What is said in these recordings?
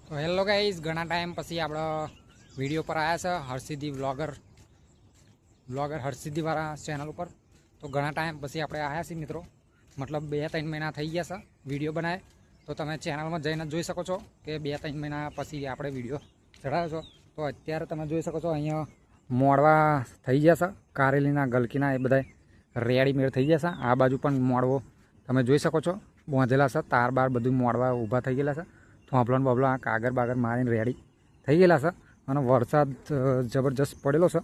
તો hello guys, ઘણા time પછી આપણે વિડીયો પર આવ્યા છે હરસિદ્ધિ વ્લોગર હરસિદ્ધિવાળા ચેનલ ઉપર. તો ઘણા ટાઈમ પછી આપણે આવ્યા છીએ મિત્રો, મતલબ 2-3 મહિના થઈ ગયા છે વિડીયો બનાવે. તો તમે ચેનલમાં જઈને જોઈ શકો છો કે 2-3 મહિના પછી આપણે વિડીયો ચડાવ્યો છો. તો અત્યારે તમે જોઈ શકો છો અહીંયા મોડવા થઈ ગયા છે, કારેલીના ગલકીના એ બધા રેડીમેડ થઈ ગયા છે. આ બાજુ પણ મોડવો તમે જોઈ શકો છો, બાંધેલા છે, તાર બાર બધું મોડવા ઊભા થઈ ગયેલા છે. થોંભલો ને બબલો કાગર બાગર મારીને રેડી થઈ ગયેલા છે. અને વરસાદ જબરજસ્ત પડેલો છે,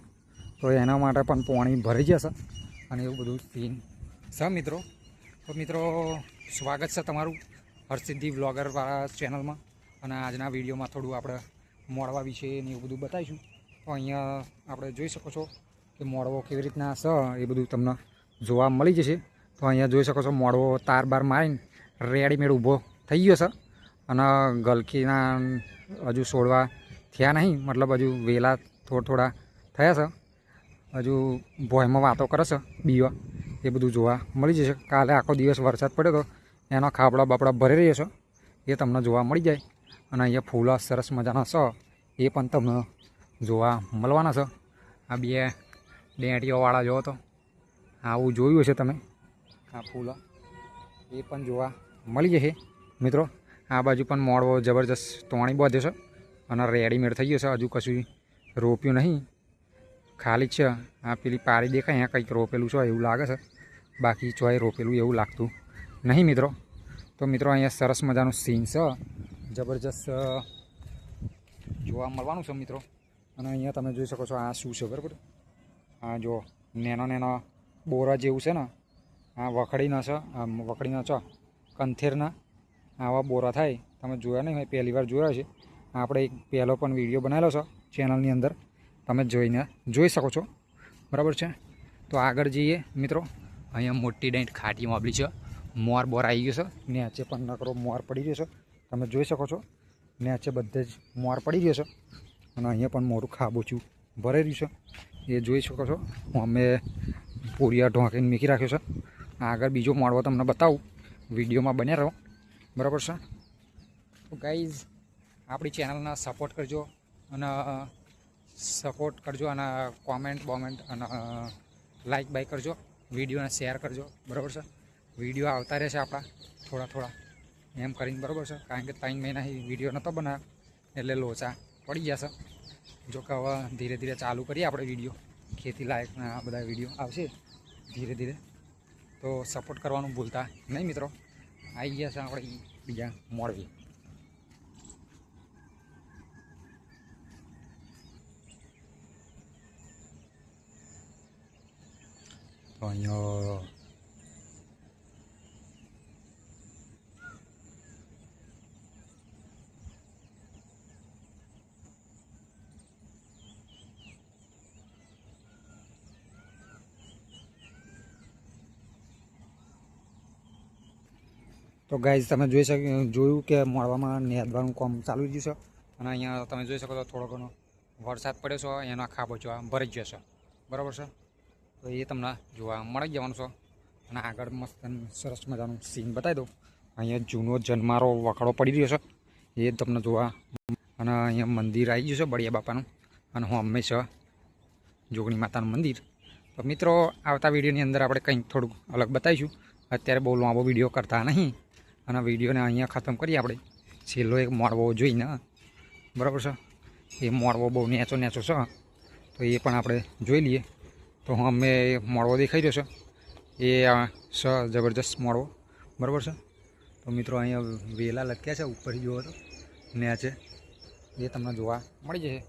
તો એના માટે પણ પાણી ભરાઈ જશે અને એવું બધું સીન છે મિત્રો. તો મિત્રો, સ્વાગત છે તમારું હરસિદ્ધિ વ્લોગરવાળા ચેનલમાં. અને આજના વિડીયોમાં થોડું આપણે મોડવા વિશે ને એવું બધું બતાવીશું. તો અહીંયા આપણે જોઈ શકો છો કે મોડવો કેવી રીતના છે એ બધું તમને જોવા મળી જશે. તો અહીંયા જોઈ શકો છો મોડવો તાર બાર મારીને રેડીમેડ ઊભો થઈ ગયો છે. અને ગલકીના હજુ છોડવા થયા નહીં, મતલબ હજુ વહેલા થોડા થયા છે. હજુ ભોયમાં વાતો કરે છે બીવા, એ બધું જોવા મળી જશે. કાલે આખો દિવસ વરસાદ પડ્યો તો એનો ખાબડા બાપડા ભરી રહ્યો છે, એ તમને જોવા મળી જાય. અને અહીંયા ફૂલો સરસ મજાના છે, એ પણ તમને જોવા મળવાના છે. આ બે ડેંટીઓવાળા જોવો તો આવું જોયું હશે તમે. આ ફૂલો એ પણ જોવા મળી જશે મિત્રો. આ બાજુ પણ મોડવો જબરજસ્ત તોણી બાંધ્યો છે અને રેડીમેડ થઈ ગયો છે. હજુ કશું રોપ્યું નહીં, ખાલી જ છે. આ પેલી પારી દેખાય, અહીંયા કંઈક રોપેલું છે એવું લાગે છે, બાકી ચોય રોપેલું એવું લાગતું નહીં મિત્રો. તો મિત્રો, અહીંયા સરસ મજાનું સીન છે, જબરજસ્ત જોવા મળવાનું છે મિત્રો. અને અહીંયા તમે જોઈ શકો છો આ શું છે બરાબર. આ જો નેનો બોરા જેવું છે ને, આ વખડીના છે, આ વખડીના છે કંથેરના આવા બોરા થાય. તમે જોયા નહીં હોય, પહેલી વાર જોયા છે. આપણે એક પહેલો પણ વિડીયો બનાવેલો છે ચેનલની અંદર, તમે જોઈને જોઈ શકો છો બરાબર છે. તો આગળ જઈએ મિત્રો. અહીંયા મોટી ડાઈટ ખાટી માબલી છે, મોર બોર આવી ગયો છે. નીચે પણ નકરો મોર પડી રહ્યો છે, તમે જોઈ શકો છો. નીચે બધે જ મોર પડી રહ્યો છે. અને અહીંયા પણ મોરું ખાબોચું ભરાઈ રહ્યું છે, એ જોઈ શકો છો. અમે પૂરિયા ઢોંકીને મૂકી રાખ્યો છે. આગળ બીજો મોડવો તમને બતાવું, વિડીયોમાં બન્યા રહો બરાબર છે. તો ગાઈઝ, આપણી ચેનલને સપોર્ટ કરજો અને કોમેન્ટ અને લાઈક બાય કરજો. વિડીયોને શેર કરજો બરાબર છે. વિડીયો આવતા રહેશે આપણા થોડા એમ કરીને બરાબર છે. કારણ કે 3 મહિનાથી વિડીયો નહોતો બનાવ્યો એટલે લોચા પડી જશે. જો કે હવે ધીરે ધીરે ચાલુ કરીએ આપણે વિડીયો, ખેતી લાયકના આ બધા વિડીયો આવશે ધીરે ધીરે. તો સપોર્ટ કરવાનું ભૂલતા નહીં મિત્રો. આવી ગયા છે આપણે બીજા મોડવી. તો અહીંયા તો ગાઈઝ, તમે જોયું કે મોડવામાં નેદવાનું કામ ચાલુ ગયું છે. અને અહીંયા તમે જોઈ શકો છો થોડો ઘણો વરસાદ પડ્યો છે, એના ખાબોચો ભરાઈ ગયો છે બરાબર છે. તો એ તમને જોવા મળી જવાનું છે. અને આગળ મસ્ત સરસ મજાનું સીન બતાવી દઉં. અહીંયા જૂનો જન્મારો વખડો પડી રહ્યો છે, એ તમને જોવા. અને અહીંયા મંદિર આવી ગયું છે બળિયા બાપાનું, અને હું હંમેશા જોગણી માતાનું મંદિર. તો મિત્રો, આવતા વિડીયોની અંદર આપણે કંઈક થોડુંક અલગ બતાવીશું. અત્યારે બહુ લાંબો વિડીયો કરતા નહીં, અને વિડીયોને અહીંયા ખતમ કરીએ આપણે. છેલ્લો એક મોડવો જોઈને બરાબર છે. એ મોડવો બહુ નેચો છે, તો એ પણ આપણે જોઈ લઈએ. તો અમે મોડવો દેખાઈ રહ્યો છે, એ છે જબરજસ્ત મોડવો બરાબર છે. તો મિત્રો, અહીંયા વેલા લટક્યા છે ઉપર જોવો તો નેચે, એ તમને જોવા મળી જશે.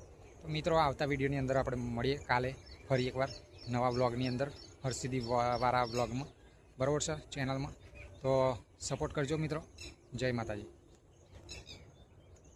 તો મિત્રો, આવતા વિડીયોની અંદર આપણે મળીએ કાલે ફરી એકવાર નવા વ્લોગની અંદર, હરસિદ્ધિ વાળા વ્લોગમાં બરાબર છે ચેનલમાં. તો સપોર્ટ કરજો મિત્રો. જય માતાજી.